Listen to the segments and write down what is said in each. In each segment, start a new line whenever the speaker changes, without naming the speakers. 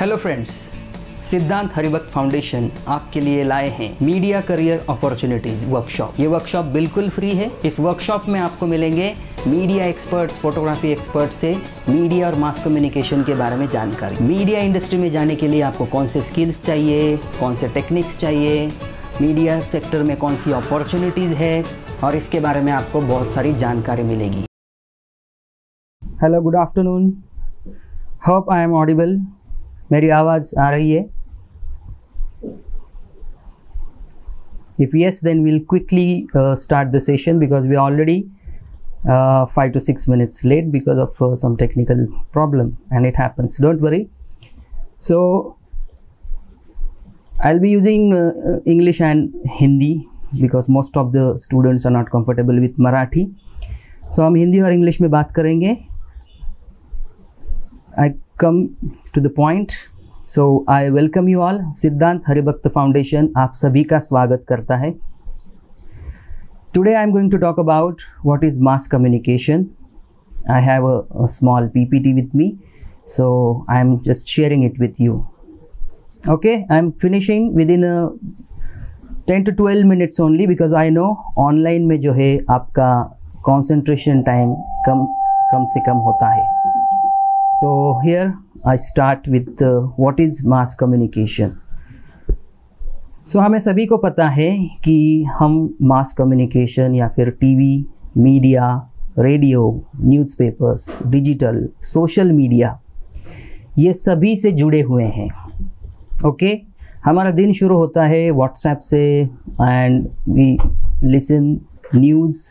Hello friends, सिद्धांत हरिभक्त foundation आपके लिए लाए हैं मीडिया करियर अपॉर्चुनिटीज़ वर्कशॉप। ये वर्कशॉप बिल्कुल फ्री है। इस वर्कशॉप में आपको मिलेंगे मीडिया एक्सपर्ट्स, फोटोग्राफी एक्सपर्ट से मीडिया और मास कम्युनिकेशन के बारे में जानकारी। मीडिया इंडस्ट्री में जाने के लिए आपको कौन से स्किल्स चाहिए, कौन से टेक्निक्स चाहिए, मीडिया सेक्टर में कौन सी अपॉर्चुनिटीज़ है, और इसके बारे में आपको बहुत सारी जानकारी मिलेगी। Hello, good afternoon. Hope I am audible. मेरी आवाज़ आ रही है? If yes, then we'll quickly start the session because we are already 5 to 6 minutes late because of some technical problem, and it happens. Don't worry. So I'll be using English and Hindi because most of the students are not comfortable with Marathi. So हम हिंदी और English में बात करेंगे। I come to the point. So I welcome you all. सिद्धांत हरिभक्त foundation आप सभी का स्वागत करता है। Today I am going to talk about what is mass communication. I have a small PPT with me, so I am just sharing it with you. Okay, I am finishing within 10 to 12 minutes only because I know online में जो है आपका concentration time कम से कम होता है। So here I start with what is mass communication. So हमें सभी को पता है कि हम मास कम्युनिकेशन या फिर TV, media, radio, newspapers, digital, social media, ये सभी से जुड़े हुए हैं। ओके, हमारा दिन शुरू होता है व्हाट्सएप से, and we listen news,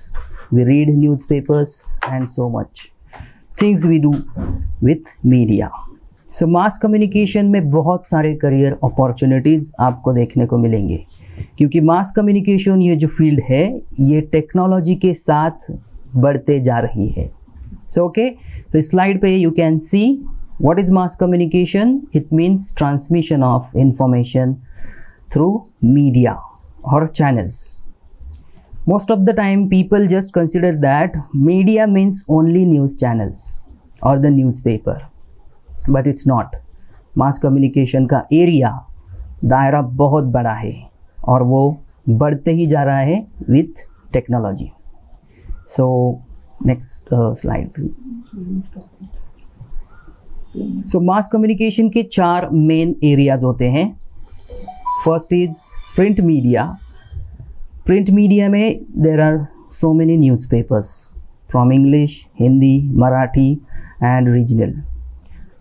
we read newspapers and so much things we do with media. So mass communication में बहुत सारे करियर अपॉर्चुनिटीज़ आपको देखने को मिलेंगे, क्योंकि मास कम्युनिकेशन ये जो फील्ड है ये टेक्नोलॉजी के साथ बढ़ते जा रही है। सो ओके, तो स्लाइड पे you can see what is mass communication. It means transmission of information through media और channels. Most of the time people just consider that media means only news channels or the newspaper, but it's not. Mass communication का area, दायरा बहुत बड़ा है और वो बढ़ते ही जा रहा है with technology. So next slide please. So mass communication के 4 main areas होते हैं। First is print media. Print media में there are so many newspapers from English, Hindi, Marathi and regional.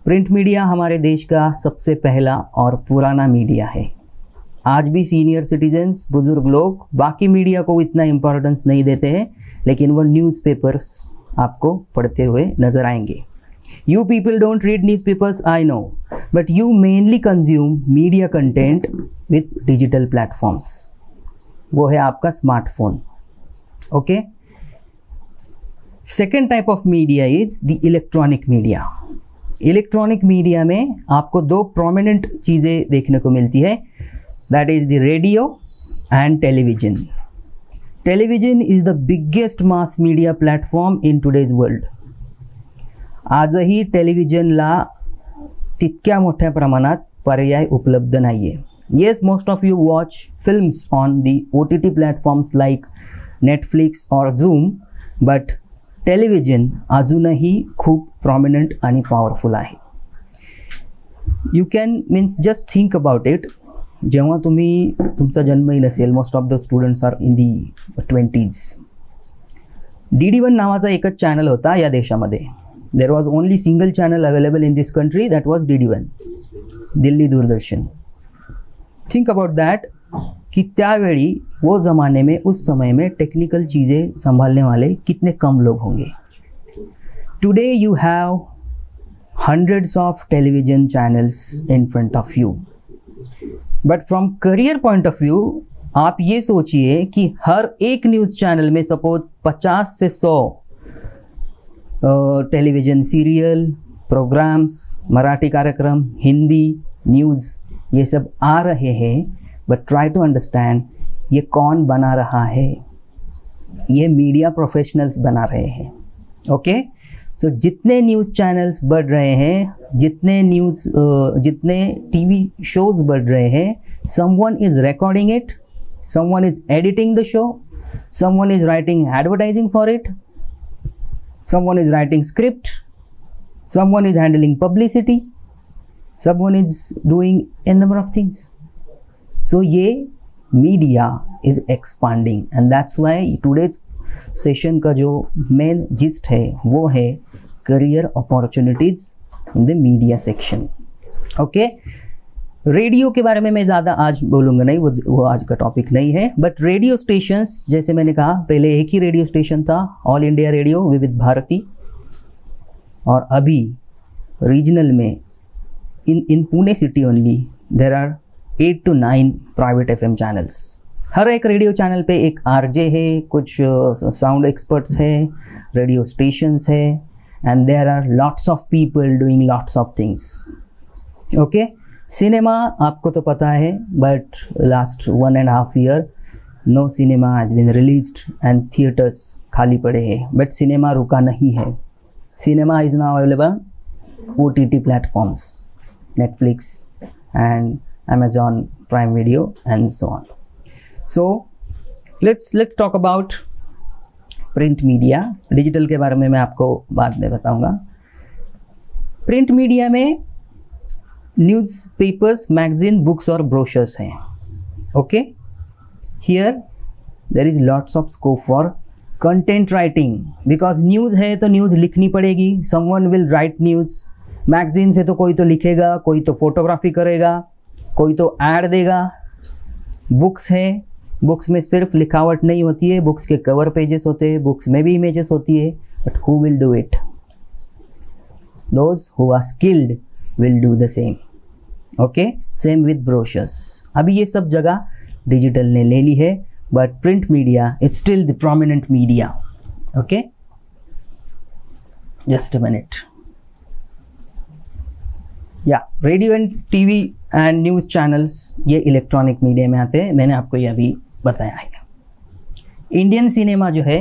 Print media हमारे देश का सबसे पहला और पुराना मीडिया है। आज भी सीनियर सिटीजन्स, बुजुर्ग लोग बाकी मीडिया को इतना इम्पोर्टेंस नहीं देते हैं, लेकिन वो न्यूज़पेपर्स आपको पढ़ते हुए नज़र आएंगे। You people don't read newspapers, I know, but you mainly consume media content with digital platforms. वो है आपका smartphone. Okay, second type of media is the electronic media. Electronic media में आपको 2 प्रोमिनेंट चीज़ें देखने को मिलती है, that is the radio and television. Television is the biggest mass media platform in today's world. आजही टेलिव्हिजनला तितक्या मोठ्या प्रमाणात पर्याय उपलब्ध नाही आहे। Yes, most of you watch films on the OTT platforms like Netflix or Zoom, but television अजूनही खूप prominent आणि powerful आहे। You can just think about it. जेव्हा तुमचा जन्मही नसेल, most of the students are in the 20s. DD1 नावाचा एकच channel होता या देशामध्ये। There was only single channel available in this country, that was DD1, Delhi Doordarshan. Think about that कि त्यावेळी वो ज़माने में, उस समय में टेक्निकल चीज़ें संभालने वाले कितने कम लोग होंगे। Today you have hundreds of television channels in front of you, but from career point of view आप ये सोचिए कि हर एक न्यूज़ चैनल में सपोज 50 से 100 टेलीविज़न सीरियल, प्रोग्राम्स, मराठी कार्यक्रम, हिंदी न्यूज़, ये सब आ रहे हैं। बट ट्राई टू अंडरस्टैंड ये कौन बना रहा है। ये मीडिया प्रोफेशनल्स बना रहे हैं। ओके, सो जितने न्यूज़ चैनल्स बढ़ रहे हैं, जितने टीवी शोज बढ़ रहे हैं, someone is recording it, someone is editing the show, someone is writing advertising for it, someone is writing script, someone is handling publicity, someone is doing a number of things. So ये media is expanding and that's why today's session का जो main gist है वो है career opportunities in the media section. Okay? Radio के बारे में मैं ज़्यादा आज बोलूँगा नहीं, वो आज का टॉपिक नहीं है, बट रेडियो स्टेशंस जैसे मैंने कहा पहले एक ही रेडियो स्टेशन था, All India Radio Vividh Bharati, और अभी रीजनल में in Pune city only there are 8 to 9 private FM channels. हर एक रेडियो चैनल पे एक RJ है, कुछ साउंड एक्सपर्ट्स है, रेडियो स्टेशंस है, and there are lots of people doing lots of things. Okay, cinema आपको तो पता है, but last 1.5 year no cinema has been released and theatres खाली पड़े हैं. बट सिनेमा रुका नहीं है. Cinema is now available OTT platforms, Netflix and Amazon Prime Video and so on. So let's talk about print media. Digital के बारे में मैं आपको बाद में बताऊंगा. Print media में newspapers, magazine, books और brochures हैं. Okay, here there is lots of scope for content writing, because news है तो न्यूज़ लिखनी पड़ेगी. Someone will write news. Magazine से तो कोई तो लिखेगा, कोई तो फोटोग्राफी करेगा, कोई तो ऐड देगा. बुक्स है, बुक्स में सिर्फ लिखावट नहीं होती है, बुक्स के कवर पेजेस होते हैं, बुक्स में भी इमेजेस होती है, but who will do it? Those who are skilled will do the same. Okay, same with brochures. अभी ये सब जगह डिजिटल ने ले ली है, but print media, it's still the prominent media. Okay, just a minute. Yeah, radio and TV and news channels ये electronic media में आते हैं. मैंने आपको ये अभी बताया है. इंडियन सिनेमा जो है,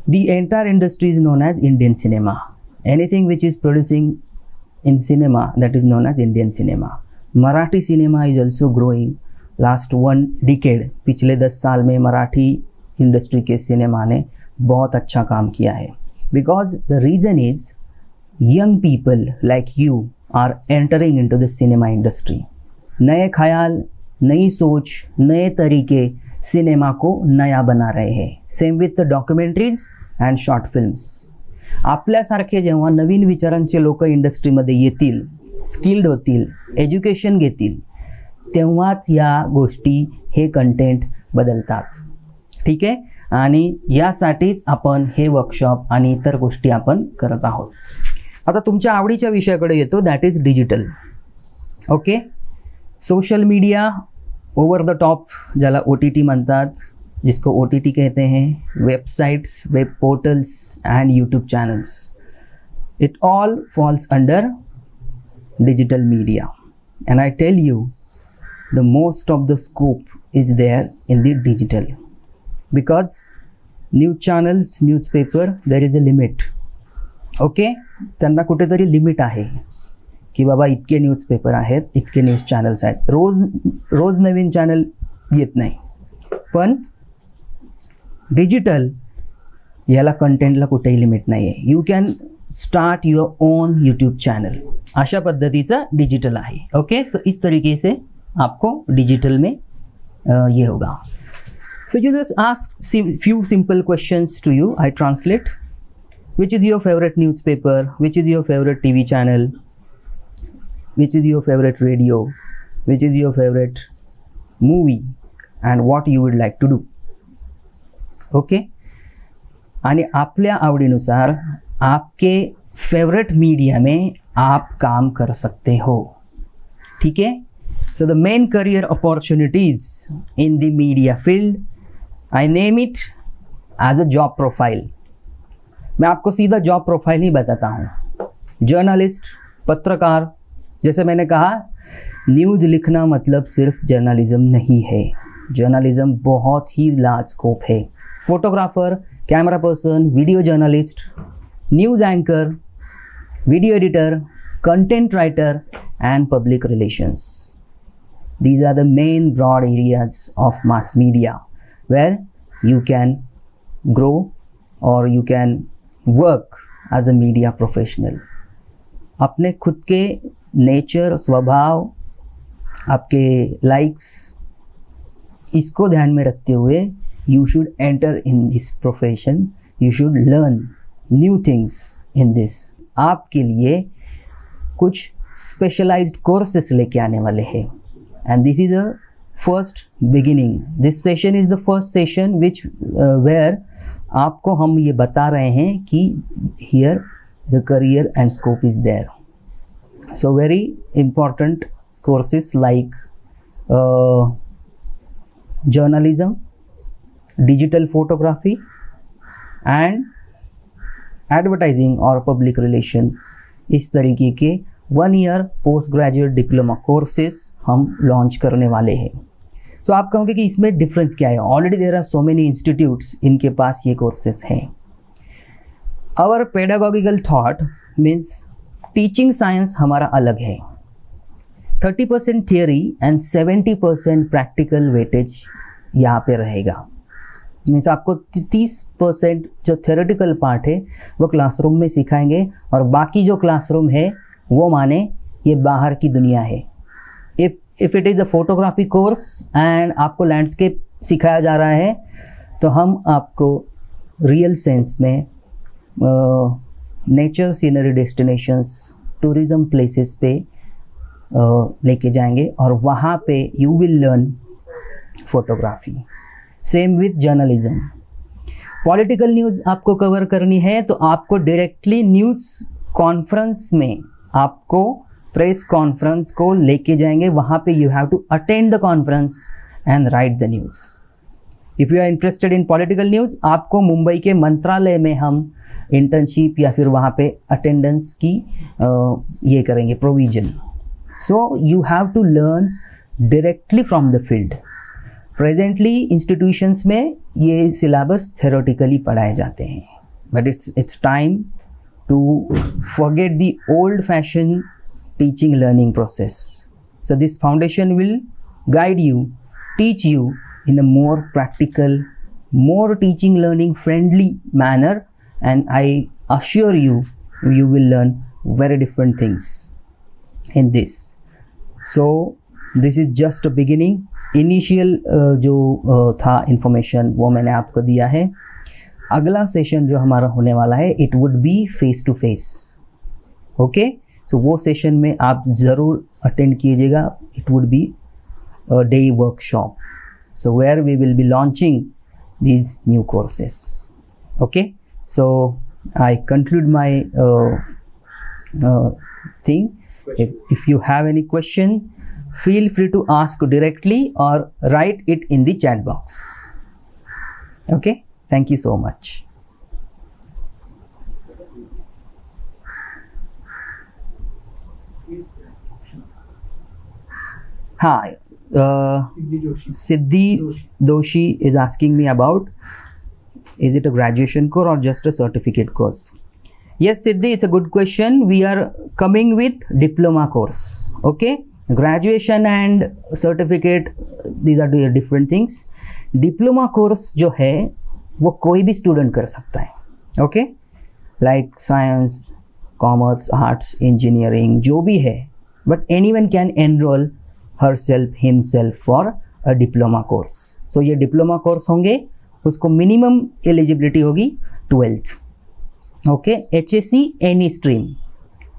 the entire industry is known as Indian cinema. Anything which is producing in cinema, that is known as Indian cinema. Marathi cinema is also growing. Last 1 decade, पिछले 10 साल में मराठी इंडस्ट्री के सिनेमा ने बहुत अच्छा काम किया है. Because the reason is young people like you are entering into the cinema industry. नए ख्याल, नई सोच, नए तरीके सिनेमा को नया बना रहे हैं. Same with the documentaries and short films. आपल्यासारखे जेव्हा नवीन विचारांचे लोक इंडस्ट्रीमध्ये येतील, स्किल्ड होतील, एज्युकेशन घेतील, तेव्हाच या गोष्टी हे कंटेंट बदलतात. ठीक आहे, आणि यासाठीच आपण हे वर्कशॉप आणि इतर गोष्टी आपण करत आहोत. आता तुमच्या आवडीच्या विषयाकडे येतो, that is digital. Okay, social media, over the top ज्याला OTT म्हणतात, जिसको OTT कहते हैं, websites, web portals and YouTube channels, it all falls under digital media. And I tell you, the most of the scope is there in the digital, because news channels, newspaper, there is a limit. Okay, त्यांना कुठेतरी limit आहे की बाबा इतके newspaper आहेत, इतके news channels आहेत. रोज नवीन channel येत नाही, पण डिजिटल याला कंटेंटला कुठेही लिमिट नाही आहे. You can start your own YouTube channel, अशा पद्धतीचा डिजिटल आहे. ओके, सो इस तरीके से आपको डिजिटल में ये होगा. So you just ask few simple questions to you. I translate. Which is your favourite newspaper? Which is your favourite TV channel? Which is your favourite radio? Which is your favourite movie? And what you would like to do. Okay, आणि आपल्या आवडीनुसार आपके favourite media में आप काम कर सकते हो. ठीक है. So the main career opportunities in the media field, I name it as a job profile. मैं आपको सीधा जॉब प्रोफाइल ही बताता हूँ. जर्नलिस्ट, पत्रकार, जैसे मैंने कहा, न्यूज़ लिखना मतलब सिर्फ जर्नलिज्म नहीं है. जर्नलिज्म बहुत ही लार्ज स्कोप है. Photographer, camera person, video journalist, news anchor, video editor, content writer, and public relations. These are the main broad areas of mass media where you can grow or you can work as a media professional. अपने खुद के nature, स्वभाव, आपके likes, इसको ध्यान में रखते हुए you should enter in this profession, you should learn new things in this. आपके लिए कुछ specialized courses लेके आने वाले हैं, and this is a first beginning. This session is the first session which where आपको हम ये बता रहे हैं कि here the career and scope is there. So very important courses like journalism, digital photography and advertising और public relation, इस तरीके के 1 year post graduate diploma courses हम launch करने वाले हैं. तो आप कहोगे कि इसमें डिफरेंस क्या है? Already there are so many institutes, इनके पास ये कोर्सेस हैं. Our pedagogical thought means teaching science हमारा अलग है. 30% थियोरी एंड 70% प्रैक्टिकल वेटेज यहाँ पे रहेगा. मीन्स आपको 30% जो थ्योरेटिकल पार्ट है वो क्लासरूम में सिखाएंगे और बाकी जो क्लासरूम है वो माने ये बाहर की दुनिया है. If it is a photography course and आपको लैंडस्केप सिखाया जा रहा है तो हम आपको रियल सेंस में nature scenery destinations, tourism places पे लेके जाएंगे और वहाँ पे you will learn photography. Same with journalism. Political news आपको कवर करनी है तो आपको डायरेक्टली न्यूज़ कॉन्फ्रेंस में, आपको प्रेस कॉन्फ्रेंस को लेके जाएंगे. वहाँ पे you have to attend the conference and write the news. If you are interested in political news, आपको मुंबई के मंत्रालय में हम इंटर्नशिप या फिर वहाँ पे अटेंडेंस की ये करेंगे provision. So you have to learn directly from the field. Presently institutions में ये सिलेबस थ्योरेटिकली पढ़ाए जाते हैं, but it's time to forget the old fashion teaching learning process. So this foundation will guide you, teach you in a more practical, more teaching learning friendly manner, and I assure you, you will learn very different things in this. So this is just a beginning. Initial जो था information वो मैंने आपको दिया है. अगला session जो हमारा होने वाला है it would be face to face. Okay? तो वो सेशन में आप ज़रूर अटेंड कीजिएगा. It would be a day workshop, so where we will be launching these new courses. Okay, so I conclude my thing. If you have any question, feel free to ask directly or write it in the chat box. Okay, thank you so much. Hi, Siddhi Doshi is asking me about, is it a graduation course or just a certificate course? Yes, Siddhi, it's a good question. We are coming with diploma course. Okay, graduation and certificate, these are different things. Diploma course जो है वो कोई भी student कर सकता है. Okay, like science, commerce, arts, engineering, जो भी है, but anyone can enroll herself, himself for a diploma course. So ये diploma course होंगे, उसको minimum eligibility होगी 12th. Okay, HSC any stream,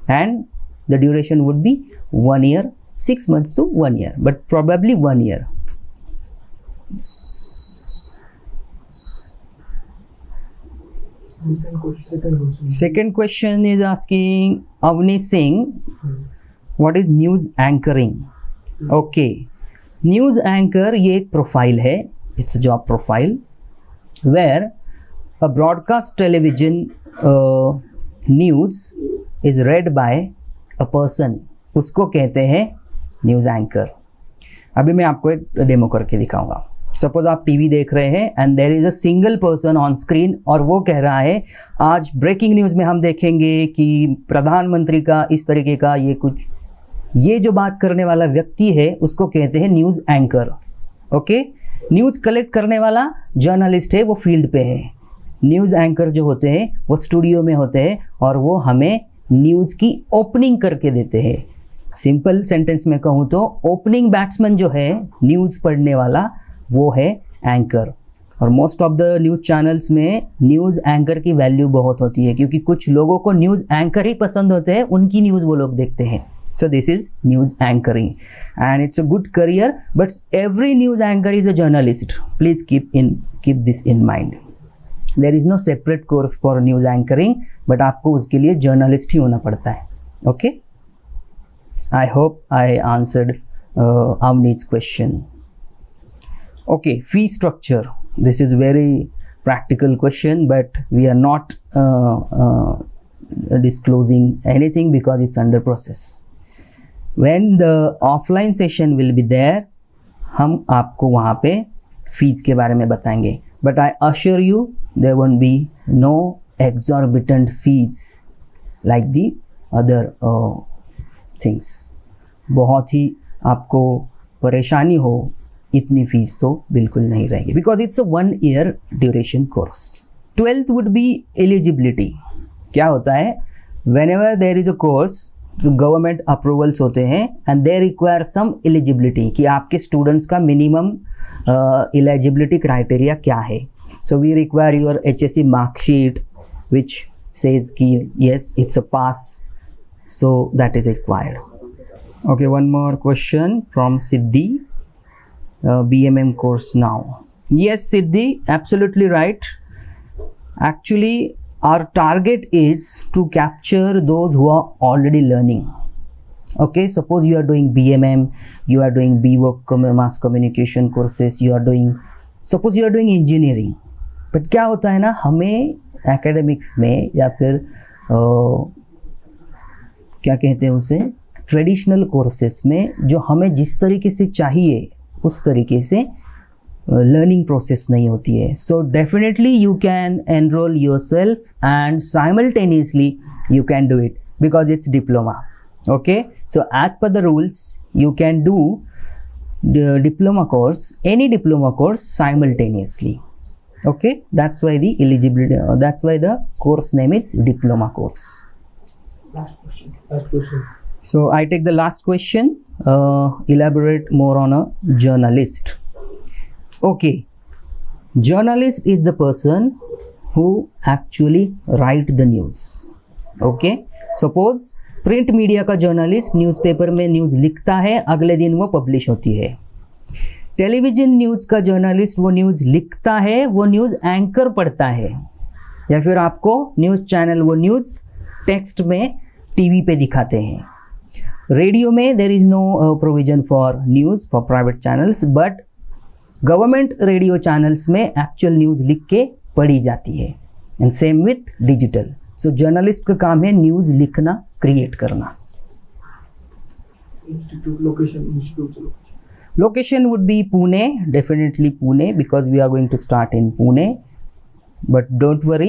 and the duration would be 1 year, 6 months to 1 year, but probably 1 year. Second question is asking Avni Singh, what is news anchoring? Okay, news anchor ये एक profile है. It's a job profile where a broadcast television news is read by a person. उसको कहते हैं news anchor. अभी मैं आपको एक डेमो करके दिखाऊंगा. सपोज आप टीवी देख रहे हैं and there is a single person on screen और वो कह रहा है आज ब्रेकिंग न्यूज़ में हम देखेंगे कि प्रधानमंत्री का इस तरीके का ये कुछ, ये जो बात करने वाला व्यक्ति है उसको कहते हैं news anchor. Okay, news collect करने वाला जर्नलिस्ट है, वो फील्ड पे है। न्यूज़ एंकर जो होते हैं वो स्टूडियो में होते हैं और वो हमें न्यूज़ की ओपनिंग करके देते हैं। सिंपल सेंटेंस में कहूँ तो ओपनिंग बैट्समैन जो है न्यूज़ पढ़ने वाला वो है एंकर। और most of the news channels में न्यूज़ एंकर की वैल्यू बहुत होती है क्योंकि कुछ लोगों को न्यूज़ एंकर ही पसंद होते हैं, उनकी न्यूज़ वो लोग देखते हैं। So this is news anchoring and it's a good career, but every news anchor is a journalist. Please keep this in mind. There is no separate course for news anchoring, but आपको उसके लिए journalist ही होना पड़ता है। Okay? I hope I answered Avneet's question. Okay, fee structure. This is very practical question, but we are not disclosing anything because it's under process. When the offline session will be there, हम आपको वहाँ पे fees के बारे में बताएंगे, but I assure you there won't be no exorbitant fees like the other things. बहुत ही आपको परेशानी हो इतनी फीस तो बिल्कुल नहीं रहेगी because it's a 1 year duration course. 12th would be eligibility. क्या होता है, whenever there is a course government approvals होते हैं and they require some eligibility कि आपके स्टूडेंट्स का मिनिमम एलिजिबिलिटी क्राइटेरिया क्या है। So we require your HSC marksheet which says कि yes it's a pass, so that is required. Okay, one more question from Siddhi, BMM course now. Yes, Siddhi, absolutely right. Actually, our target is to capture those who are already learning. Okay, suppose you are doing BMM, you are doing BWork mass communication courses, suppose you are doing engineering. But क्या होता है ना, हमें academics में या फिर क्या कहते हैं उसे, ट्रेडिशनल कोर्सेस में जो हमें जिस तरीके से चाहिए उस तरीके से लर्निंग प्रोसेस नहीं होती है। So definitely you can enrol yourself and simultaneously you can do it because it's diploma. Okay, so as per the rules you can do diploma course, any diploma course simultaneously. Okay, that's why the eligibility, that's why the course name is diploma course.
Last question.
So I take the last question. Elaborate more on a journalist. Okay, journalist is the person who actually write the news. Okay, suppose print media का journalist newspaper में news लिखता है, अगले दिन वो publish होती है. Television news का जर्नलिस्ट वो न्यूज़ लिखता है, वो न्यूज़ एंकर पढ़ता है, या फिर आपको न्यूज़ चैनल वो न्यूज़ टेक्स्ट में टीवी पे दिखाते हैं. रेडियो में there is no provision for news for private channels, but government radio channels में एक्चुअल न्यूज़ लिख के पढ़ी जाती है. And same with digital. So journalist का काम है न्यूज़ लिखना, क्रिएट करना. Location would be Pune, definitely Pune, because we are going to start in Pune. But don't worry,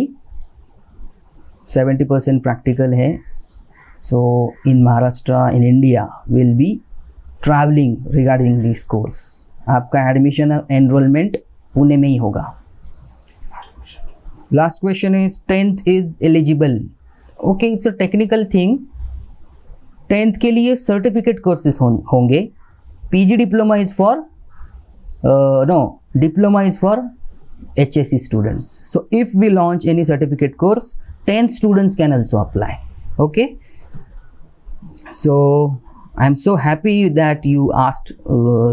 70% practical है. So in Maharashtra, in India, we'll be traveling regarding this course. आपका admission और enrolment Pune में ही होगा. Last question is 10th is eligible. Okay, it's a technical thing. 10th के लिए certificate courses होंगे. PG diploma is for diploma is for HSC students. So if we launch any certificate course, 10th students can also apply. Okay, so I'm so happy that you asked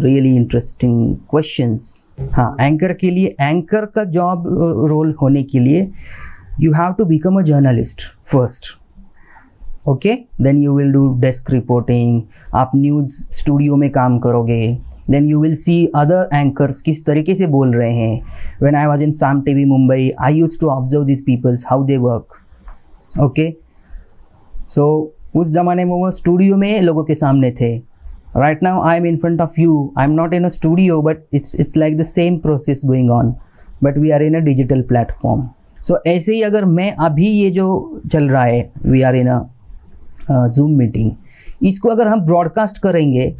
really interesting questions. हाँ, anchor के लिए, anchor का job role होने के लिए you have to become a journalist first. Okay, then you will do desk reporting, आप news studio में काम करोगे, then you will see other anchors किस तरीके से बोल रहे हैं. When I was in Saam TV Mumbai, I used to observe this peoples how they work. Okay, so उस ज़माने में वो स्टूडियो में लोगों के सामने थे, Right now I am in front of you. I'm not in a studio, but it's like the same process going on, but we are in a digital platform. So ऐसे ही अगर मैं अभी ये जो चल रहा है, we are in a Zoom meeting, इसको अगर हम ब्रॉडकास्ट करेंगे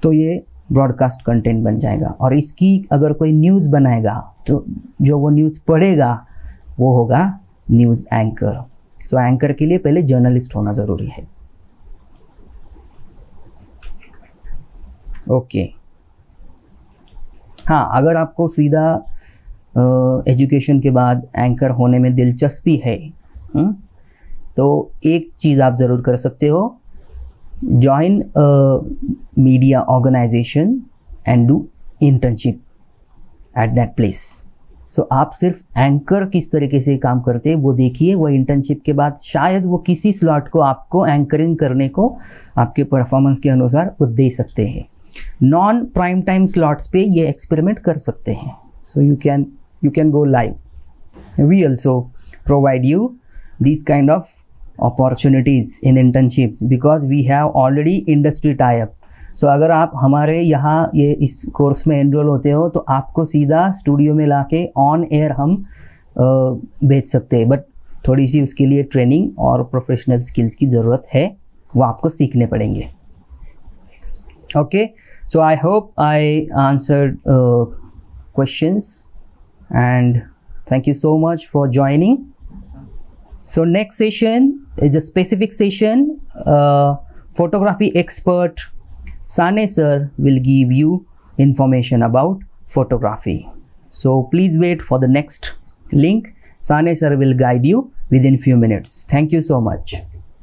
तो ये ब्रॉडकास्ट कंटेंट बन जाएगा, और इसकी अगर कोई न्यूज़ बनाएगा तो जो वो न्यूज़ पढ़ेगा वो होगा न्यूज़ एंकर. सो एंकर के लिए पहले जर्नलिस्ट होना ज़रूरी है. ओके. हाँ, अगर आपको सीधा एजुकेशन के बाद एंकर होने में दिलचस्पी है, तो एक चीज़ आप ज़रूर कर सकते हो, join a media organization and do internship at that place. So आप सिर्फ एंकर किस तरीके से काम करते हैं वो देखिए. वो इंटर्नशिप के बाद शायद वो किसी स्लॉट को आपको एंकरिंग करने को आपके परफॉर्मेंस के अनुसार वो दे सकते हैं. नॉन प्राइम टाइम स्लॉट्स पे ये एक्सपेरिमेंट कर सकते हैं. So you can go live. We also provide you these kind of opportunities in internships because we have already industry tie-up. So अगर आप हमारे यहाँ ये इस कोर्स में एनरोल होते हो तो आपको सीधा स्टूडियो में लाके ऑन एयर हम भेज सकते हैं, बट थोड़ी सी उसके लिए ट्रेनिंग और प्रोफेशनल स्किल्स की ज़रूरत है, वो आपको सीखने पड़ेंगे. Okay, so I hope I answered questions and thank you so much for joining. So next session is a specific session. Photography expert Sane sir will give you information about photography. So please wait for the next link. Sane sir will guide you within few minutes. Thank you so much.